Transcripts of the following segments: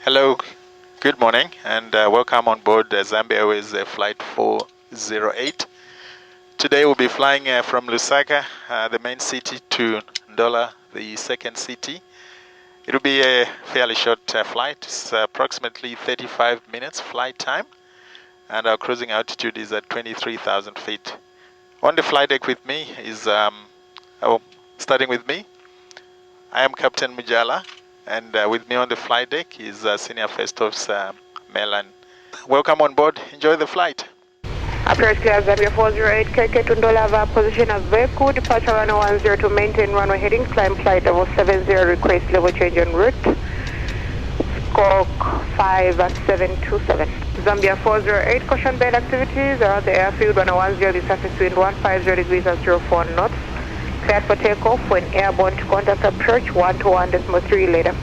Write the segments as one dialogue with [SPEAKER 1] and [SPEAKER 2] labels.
[SPEAKER 1] Hello, good morning, and welcome on board Zambia Airways flight 408. Today we'll be flying from Lusaka, the main city, to Ndola, the second city. It'll be a fairly short flight. It's approximately 35 minutes flight time, and our cruising altitude is at 23,000 feet. On the flight deck with me is, starting with me, I am Captain Mujala. And with me on the flight deck is Senior First Officer Melan. Welcome on board. Enjoy the flight.
[SPEAKER 2] Approach clear Zambia 408, KK to Ndola, position as vehicle, departure runway 10 to maintain runway heading, climb flight level 70, request level change en route, squawk 5727. Zambia 408, caution bell activities around the airfield, runway 10, the surface wind 150 degrees at 04 knots. Cleared for takeoff when airborne to contact approach 121.3 later.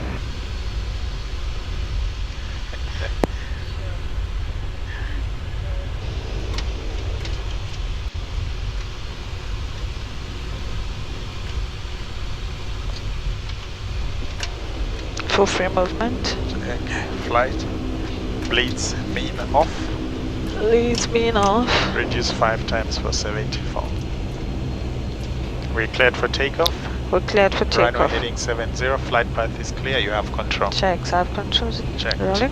[SPEAKER 3] Full free movement.
[SPEAKER 1] Okay. Flight. Bleeds mean off.
[SPEAKER 3] Leads mean off.
[SPEAKER 1] Reduce 5 times for 74. We're cleared for takeoff.
[SPEAKER 3] We're cleared for takeoff.
[SPEAKER 1] Runway heading 70. Flight path is clear. You have control.
[SPEAKER 3] Checks. I have controls.
[SPEAKER 1] Checked.
[SPEAKER 3] Rolling.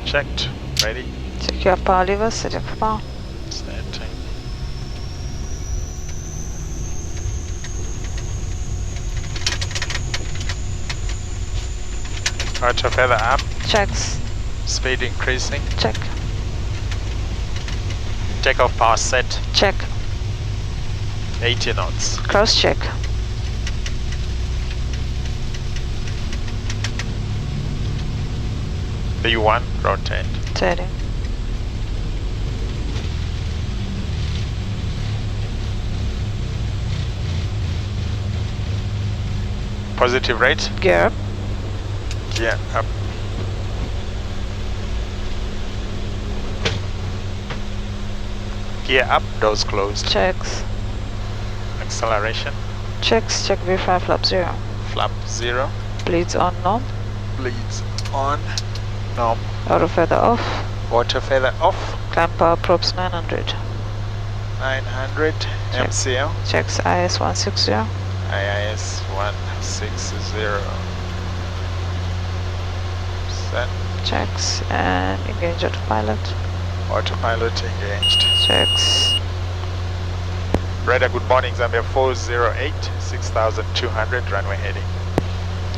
[SPEAKER 1] Checked. Ready.
[SPEAKER 3] Secure power levers. Set up for power.
[SPEAKER 1] Starting. Auto feather up.
[SPEAKER 3] Checks.
[SPEAKER 1] Speed increasing.
[SPEAKER 3] Check.
[SPEAKER 1] Takeoff power set.
[SPEAKER 3] Check.
[SPEAKER 1] 80 knots.
[SPEAKER 3] Cross check.
[SPEAKER 1] B1, rotate.
[SPEAKER 3] Turning.
[SPEAKER 1] Positive rate.
[SPEAKER 3] Gear up.
[SPEAKER 1] Gear up. Gear up, doors closed.
[SPEAKER 3] Checks.
[SPEAKER 1] Acceleration.
[SPEAKER 3] Checks. Check V5 flap 0.
[SPEAKER 1] Flap 0.
[SPEAKER 3] Bleeds on norm.
[SPEAKER 1] Bleeds on. Norm.
[SPEAKER 3] Auto feather off.
[SPEAKER 1] Water feather off.
[SPEAKER 3] Climb power props 900.
[SPEAKER 1] 900.
[SPEAKER 3] Check.
[SPEAKER 1] MCL.
[SPEAKER 3] Checks IS 160.
[SPEAKER 1] IIS 160. Set.
[SPEAKER 3] Checks and engage autopilot.
[SPEAKER 1] Autopilot engaged.
[SPEAKER 3] Checks.
[SPEAKER 1] Radar, good morning. Zambia 408. 6,200. Runway heading.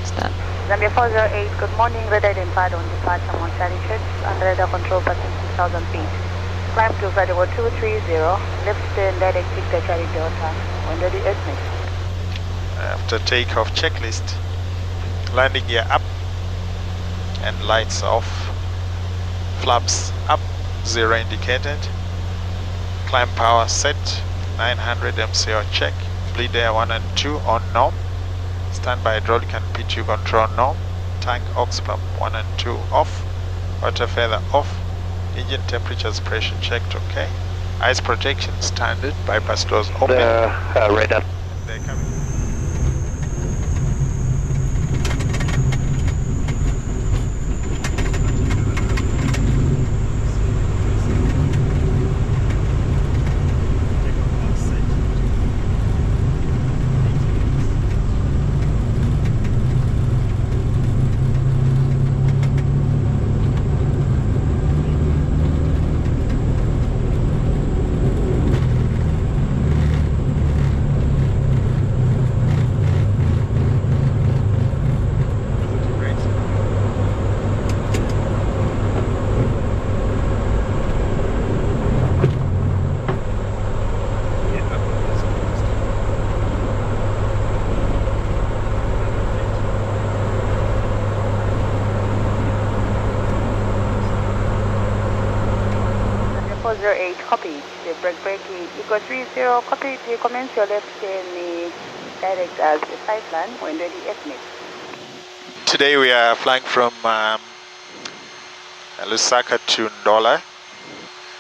[SPEAKER 3] Stand.
[SPEAKER 2] Zambia 408, good morning, radar identified on departure Monshari ships under radar control passing 6,000 feet. Climb to flight level 230, left turn direct Victor Charlie Delta, when ready estimate.
[SPEAKER 1] After takeoff checklist, landing gear up and lights off, flaps up, 0 indicated, climb power set, 900 MCO check, bleed air 1 and 2 on norm, standby hydraulic and PTU control norm, tank aux pump 1 and 2 off, water feather off, engine temperatures pressure checked okay, ice protection standard, bypass doors open.
[SPEAKER 4] Radar.
[SPEAKER 1] They're coming.
[SPEAKER 2] Zambia 408, copy. The breaking, eco 30, copy. You commence your left turn direct as the flight plan, when ready estimate.
[SPEAKER 1] Today we are flying from Lusaka to Ndola,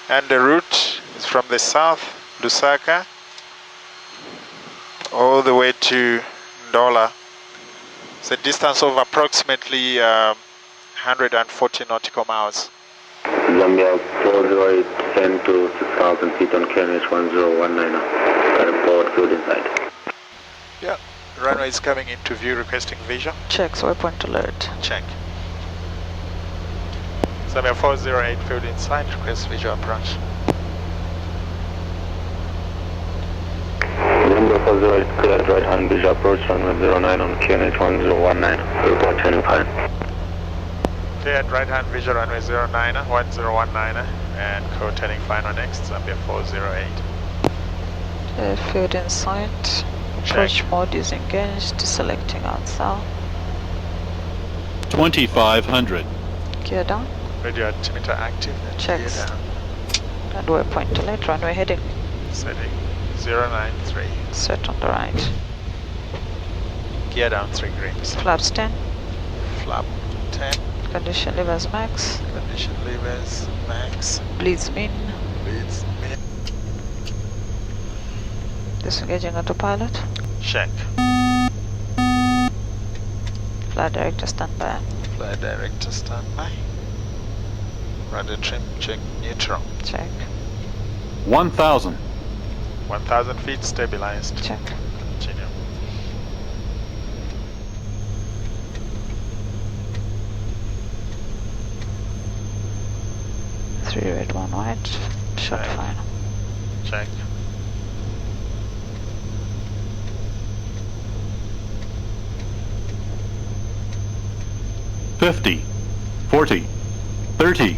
[SPEAKER 1] and the route is from the south, Lusaka, all the way to Ndola. It's a distance of approximately 140 nautical miles.
[SPEAKER 4] Zambia 408, 10 to 6,000 feet on QNH 1019. Current forward field inside.
[SPEAKER 1] Yeah, runway is coming into view, requesting visual.
[SPEAKER 3] Checks, waypoint alert.
[SPEAKER 1] Check. Zambia 408, field inside, request visual approach.
[SPEAKER 4] Zambia 408, cleared right hand visual approach runway 09 on QNH 1019. Report turning fine.
[SPEAKER 1] Cleared right hand visual runway 09, 1019, and code turning final next, Zambia 408.
[SPEAKER 3] Field in sight. Approach mode is engaged, selecting answer.
[SPEAKER 5] 2500.
[SPEAKER 3] Gear down.
[SPEAKER 1] Radio altimeter active and
[SPEAKER 3] Checks.
[SPEAKER 1] gear down.
[SPEAKER 3] And waypoint alert, runway heading.
[SPEAKER 1] Setting 093.
[SPEAKER 3] Set on the right.
[SPEAKER 1] Gear down 3 grips.
[SPEAKER 3] Flaps 10.
[SPEAKER 1] Flap 10.
[SPEAKER 3] Condition levers max.
[SPEAKER 1] Condition levers max.
[SPEAKER 3] Bleeds mean.
[SPEAKER 1] Leads mid.
[SPEAKER 3] Disengaging autopilot.
[SPEAKER 1] Check.
[SPEAKER 3] Flight director standby.
[SPEAKER 1] Flight director standby. Rudder trim check neutral.
[SPEAKER 3] Check.
[SPEAKER 5] 1000.
[SPEAKER 1] 1000 feet stabilized.
[SPEAKER 3] Check.
[SPEAKER 1] Continue.
[SPEAKER 3] Three red, 1 white. Shot
[SPEAKER 1] Check.
[SPEAKER 3] final.
[SPEAKER 1] Check.
[SPEAKER 5] $50, 40, 30,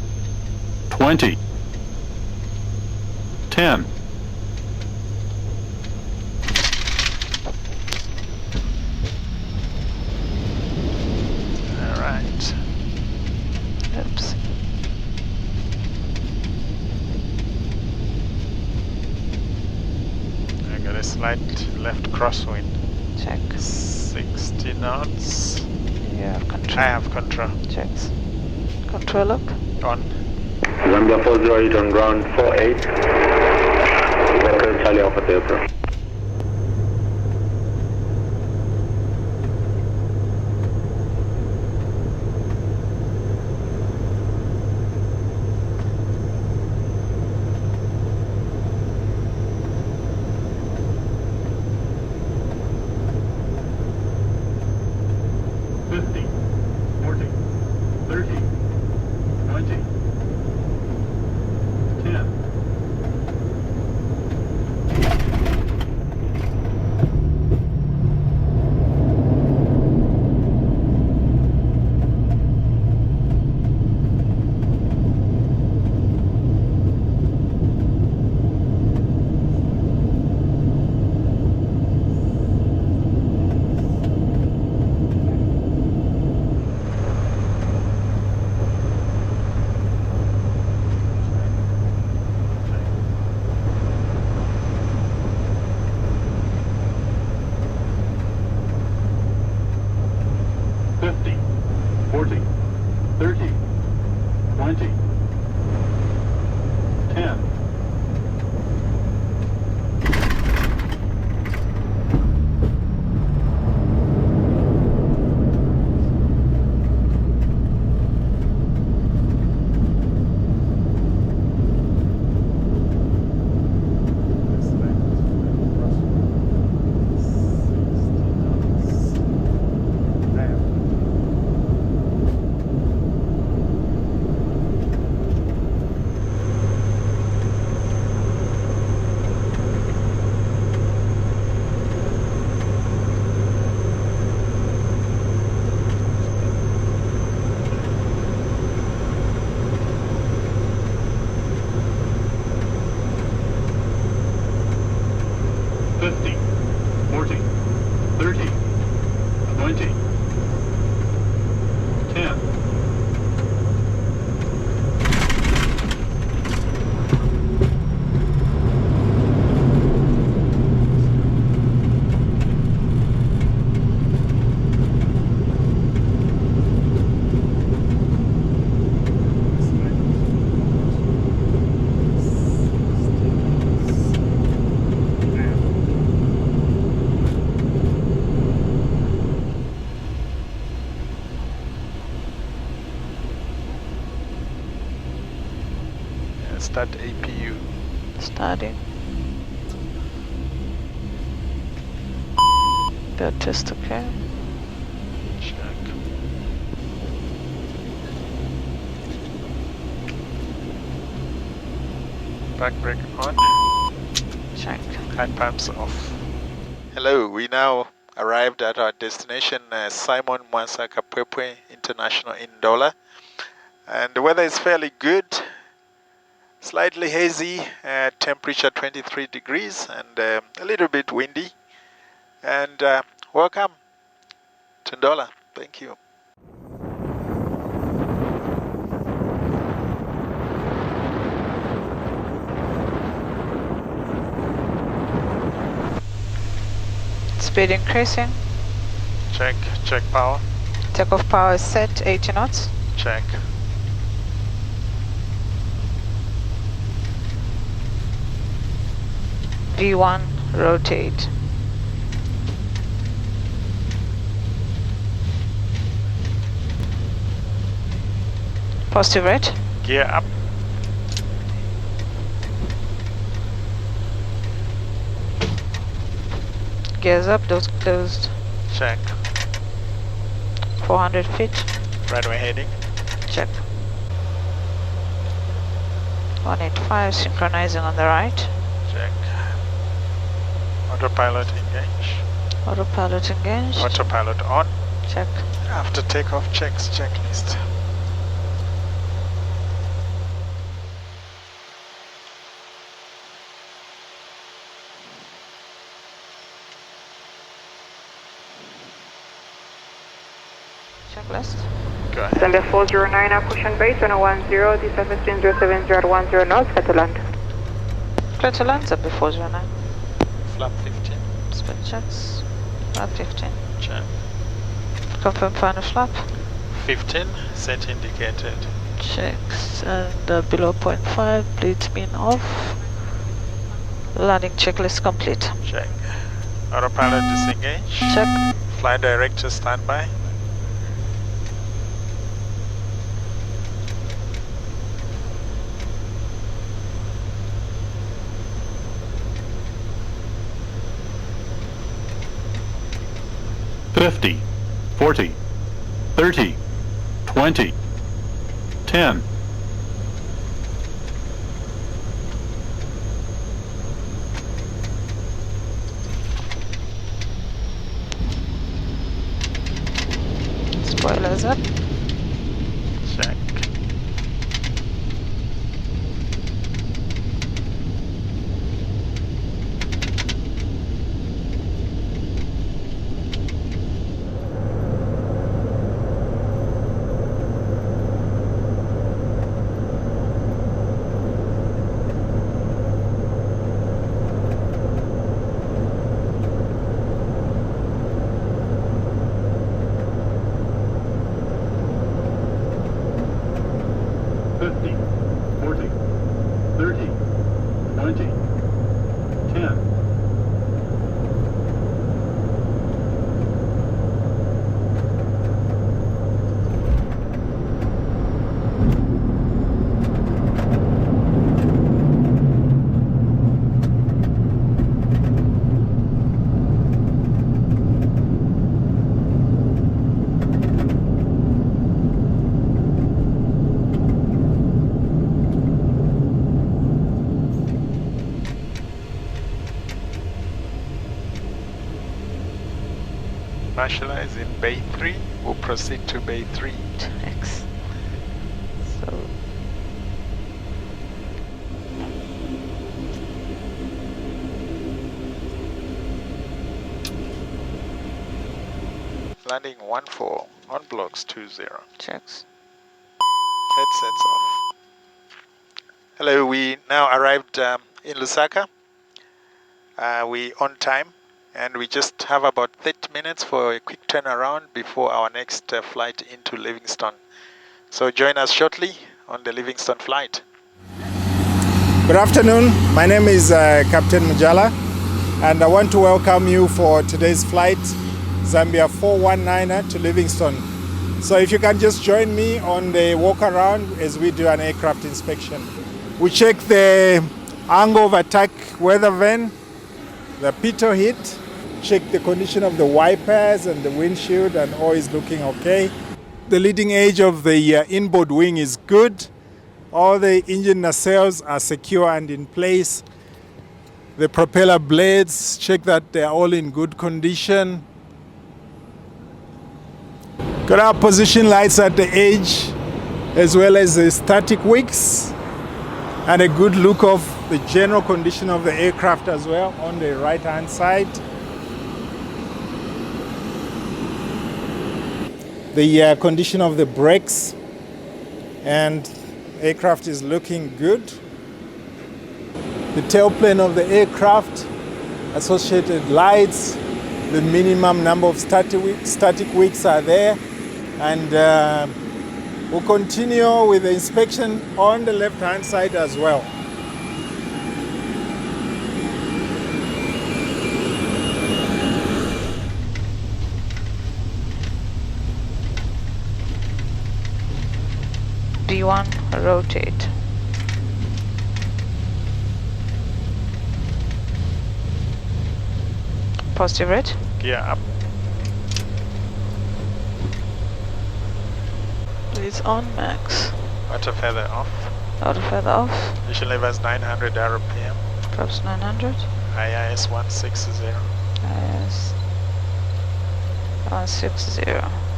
[SPEAKER 5] 20, 10.
[SPEAKER 1] Alright.
[SPEAKER 3] Oops.
[SPEAKER 1] I got a slight left crosswind.
[SPEAKER 3] Check.
[SPEAKER 1] 60 knots.
[SPEAKER 3] You have control.
[SPEAKER 1] I have control.
[SPEAKER 3] Checks. Control up.
[SPEAKER 1] On.
[SPEAKER 4] Zambia 408 on ground 48. Hotel Charlie Alpha Delta.
[SPEAKER 1] Start APU.
[SPEAKER 3] Starting. The test okay.
[SPEAKER 1] Check. Back brake on.
[SPEAKER 3] Check.
[SPEAKER 1] High pumps off. Hello, we now arrived at our destination, Simon Mwansa Kapwepwe International in Ndola. And the weather is fairly good. Slightly hazy, temperature 23 degrees and a little bit windy. And welcome to Ndola. Thank you.
[SPEAKER 3] Speed increasing.
[SPEAKER 1] Check power.
[SPEAKER 3] Takeoff power is set, 80 knots.
[SPEAKER 1] Check.
[SPEAKER 3] V1, rotate. Positive rate.
[SPEAKER 1] Gear up.
[SPEAKER 3] Gears up, doors closed.
[SPEAKER 1] Check.
[SPEAKER 3] 400 feet.
[SPEAKER 1] Runway heading.
[SPEAKER 3] Check. 185, synchronizing on the right.
[SPEAKER 1] Check. Autopilot engage.
[SPEAKER 3] Autopilot engaged.
[SPEAKER 1] Autopilot on.
[SPEAKER 3] Check.
[SPEAKER 1] After takeoff checks checklist.
[SPEAKER 3] Checklist.
[SPEAKER 1] Go ahead.
[SPEAKER 2] Zambia 409, approaching base, 1010, this is 1507 010 knots, clear to land.
[SPEAKER 3] Clear to land, Zambia 409.
[SPEAKER 1] Flap 15.
[SPEAKER 3] Speed checks. Flap 15.
[SPEAKER 1] Check.
[SPEAKER 3] Confirm final flap.
[SPEAKER 1] 15. Set indicated.
[SPEAKER 3] Checks and below 0.5, bleed mean off. Landing checklist complete.
[SPEAKER 1] Check. Autopilot disengage.
[SPEAKER 3] Check.
[SPEAKER 1] Flight director standby.
[SPEAKER 5] Fifty, 40, 30, 20, 10.
[SPEAKER 3] Spoilers up.
[SPEAKER 1] Check. Marshalla is in Bay 3. We'll proceed to Bay 3.
[SPEAKER 3] X. So
[SPEAKER 1] Landing 14 on blocks 20.
[SPEAKER 3] checks.
[SPEAKER 1] Headsets off. Hello, we now arrived in Lusaka. We on time and we just have about 30 minutes for a quick turnaround before our next flight into Livingstone. So join us shortly on the Livingstone flight.
[SPEAKER 6] Good afternoon, my name is Captain Mujala and I want to welcome you for today's flight, Zambia 419 to Livingstone. So if you can just join me on the walk around as we do an aircraft inspection. We check the angle of attack weather vane, the pitot heat, check the condition of the wipers and the windshield, and all is looking okay. The leading edge of the inboard wing is good. All the engine nacelles are secure and in place. The propeller blades, check that they are all in good condition. Got our position lights at the edge, as well as the static wicks, and a good look of the general condition of the aircraft as well on the right hand side. The condition of the brakes and aircraft is looking good. The tailplane of the aircraft, associated lights, the minimum number of static wicks are there, and we'll continue with the inspection on the left hand side as well.
[SPEAKER 3] B1, rotate. Positive red.
[SPEAKER 1] Gear up.
[SPEAKER 3] It's on max.
[SPEAKER 1] Auto feather off.
[SPEAKER 3] Auto feather off.
[SPEAKER 1] Mission levels 900 RPM.
[SPEAKER 3] Props 900.
[SPEAKER 1] IIS 160.
[SPEAKER 3] Yes. 160.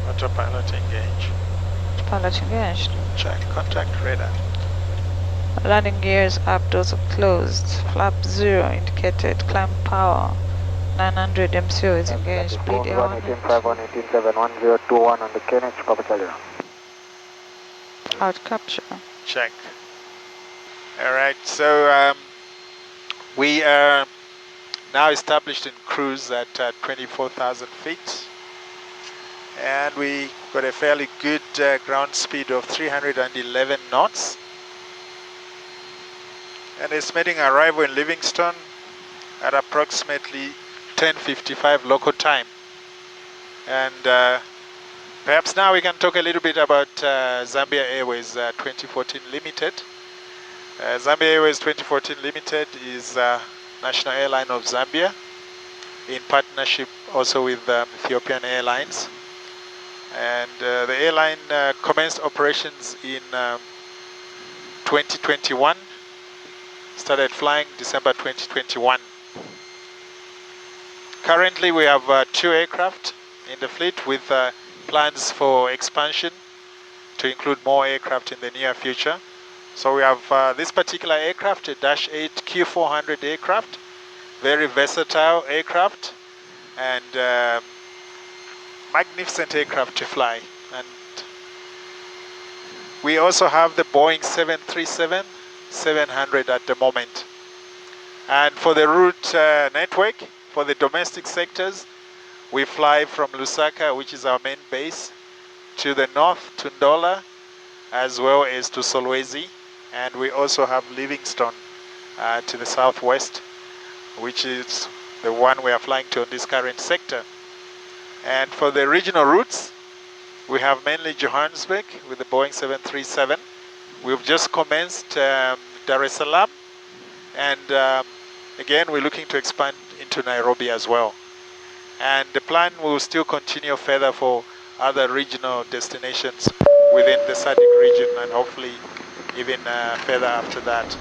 [SPEAKER 1] Autopilot engage.
[SPEAKER 3] Pilot engaged.
[SPEAKER 1] Check contact radar.
[SPEAKER 3] Landing gears up, doors are closed. Flap 0 indicated. Climb power. 900 MCO is engaged. Bleed air on it.
[SPEAKER 4] 185-187-1021 on the KNH, copy Charlie.
[SPEAKER 3] Out capture.
[SPEAKER 1] Check. Alright, so we are now established in cruise at 24,000 feet. And we got a fairly good ground speed of 311 knots. And estimating arrival in Livingstone at approximately 10:55 local time. And perhaps now we can talk a little bit about Zambia Airways 2014 Limited. Zambia Airways 2014 Limited is national airline of Zambia, in partnership also with Ethiopian Airlines. And the airline commenced operations in 2021, started flying December 2021. Currently we have 2 aircraft in the fleet with plans for expansion to include more aircraft in the near future. So we have this particular aircraft, a Dash 8 Q400 aircraft, very versatile aircraft, and magnificent aircraft to fly. And we also have the Boeing 737-700 at the moment. And for the route network, for the domestic sectors, we fly from Lusaka, which is our main base, to the north to Ndola, as well as to Solwezi. And we also have Livingstone to the southwest, which is the one we are flying to on this current sector. And for the regional routes, we have mainly Johannesburg with the Boeing 737. We've just commenced Dar es Salaam, and again we're looking to expand into Nairobi as well. And the plan will still continue further for other regional destinations within the SADC region, and hopefully even further after that.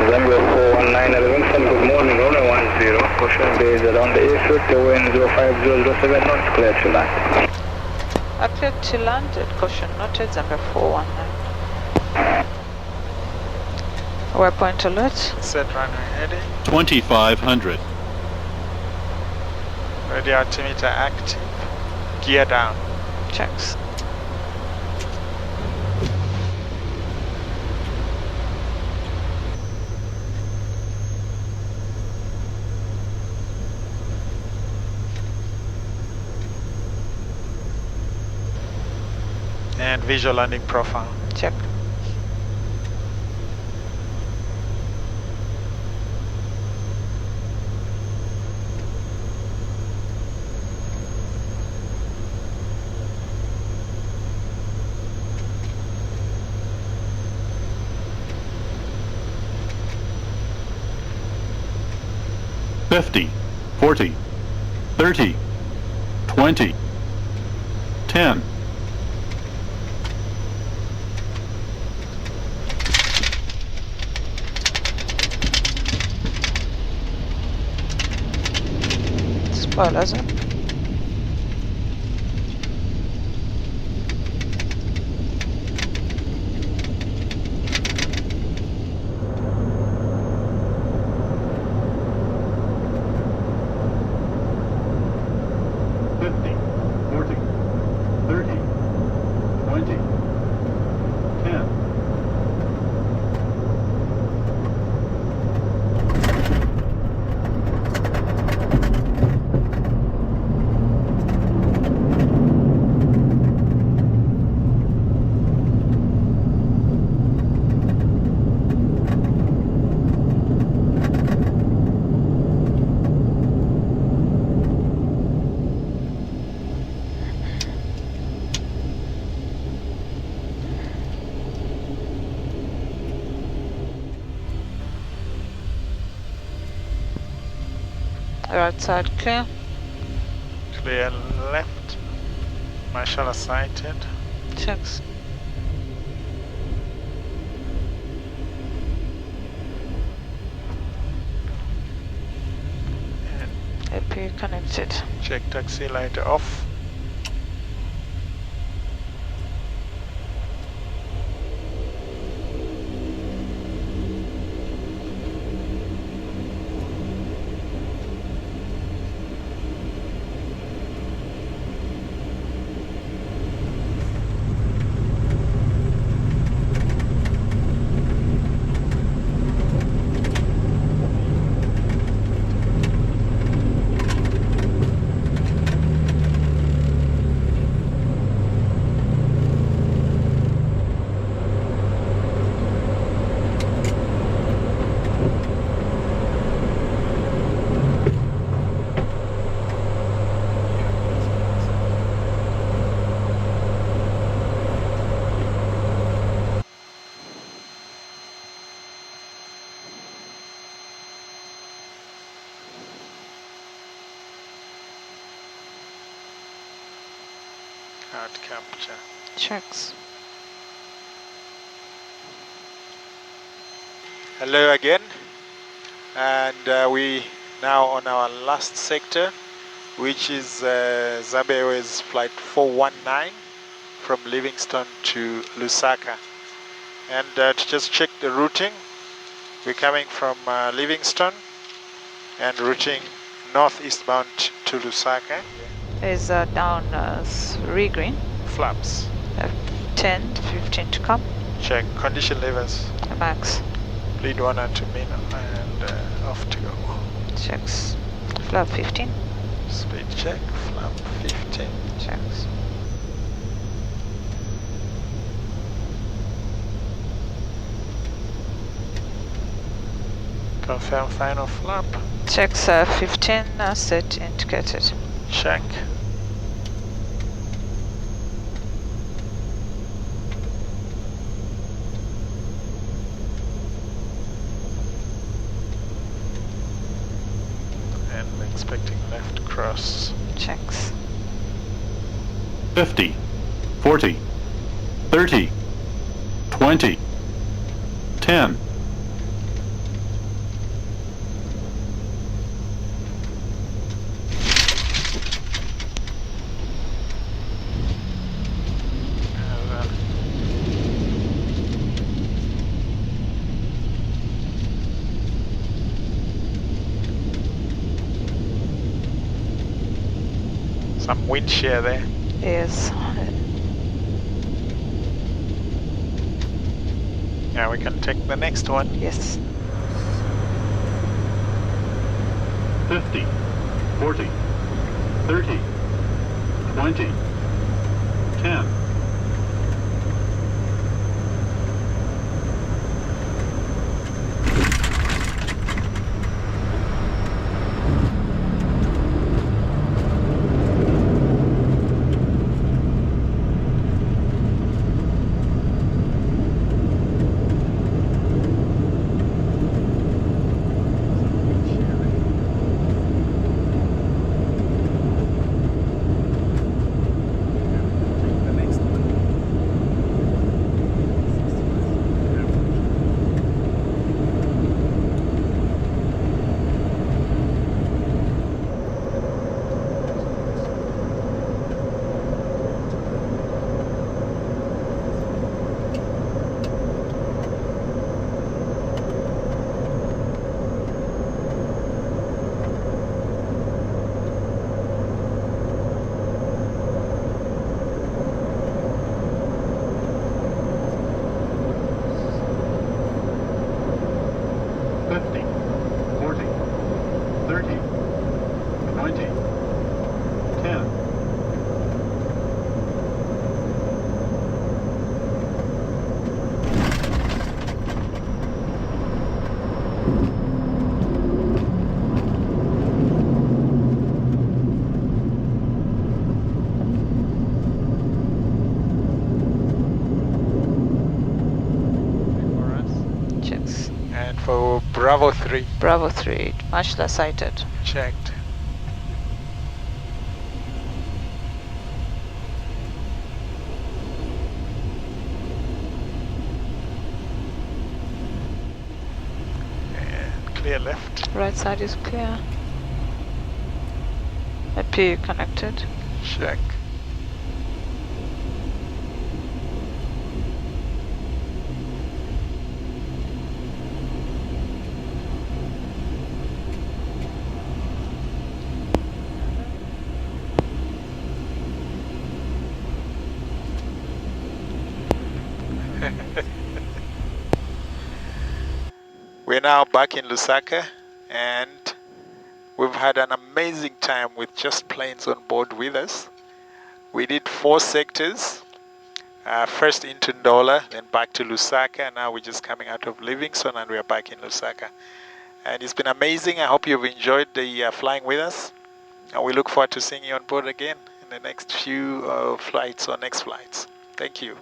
[SPEAKER 4] Zambia 419 Livingstone, good morning, runway 10, caution base around the airfield, wind 05007 knots, clear to land.
[SPEAKER 3] Clear to land at caution noted, Zambia 419. Waypoint alert.
[SPEAKER 1] Set runway heading.
[SPEAKER 5] 2500.
[SPEAKER 1] Radio altimeter active. Gear down.
[SPEAKER 3] Checks.
[SPEAKER 1] And visual landing profile.
[SPEAKER 3] Check.
[SPEAKER 5] 50, 40, 30, 20, 10.
[SPEAKER 3] Spoilers up. Right side clear.
[SPEAKER 1] Clear left. Mashallah sighted.
[SPEAKER 3] Checks. AP connected.
[SPEAKER 1] Check taxi light off. Card capture.
[SPEAKER 3] Checks.
[SPEAKER 1] Hello again, and we now on our last sector, which is Zambia Airways flight 419 from Livingstone to Lusaka. And to just check the routing, we're coming from Livingstone and routing northeastbound to Lusaka.
[SPEAKER 3] Is down 3 green.
[SPEAKER 1] Flaps.
[SPEAKER 3] 10, 15 to come.
[SPEAKER 1] Check condition levers.
[SPEAKER 3] Max.
[SPEAKER 1] Lead 1 and 2 min and off to go.
[SPEAKER 3] Checks. Flap 15.
[SPEAKER 1] Speed check, flap 15.
[SPEAKER 3] Checks.
[SPEAKER 1] Confirm final flap.
[SPEAKER 3] Checks 15 set indicated.
[SPEAKER 1] Check. And expecting left cross.
[SPEAKER 3] Checks.
[SPEAKER 5] 50, 40, 30, 20, 10.
[SPEAKER 1] Some wind shear there.
[SPEAKER 3] Yes.
[SPEAKER 1] Yeah, we can take the next one.
[SPEAKER 3] Yes.
[SPEAKER 5] 50, 40, 30, 20, 10.
[SPEAKER 1] For Bravo 3.
[SPEAKER 3] Bravo 3, Mashla sighted.
[SPEAKER 1] Checked. And clear left.
[SPEAKER 3] Right side is clear. AP connected.
[SPEAKER 1] Check. We're now back in Lusaka, and we've had an amazing time with just planes on board with us. We did 4 sectors, first into Ndola, then back to Lusaka, and now we're just coming out of Livingstone and we're back in Lusaka. And it's been amazing. I hope you've enjoyed the flying with us, and we look forward to seeing you on board again in the next few flights or next flights. Thank you.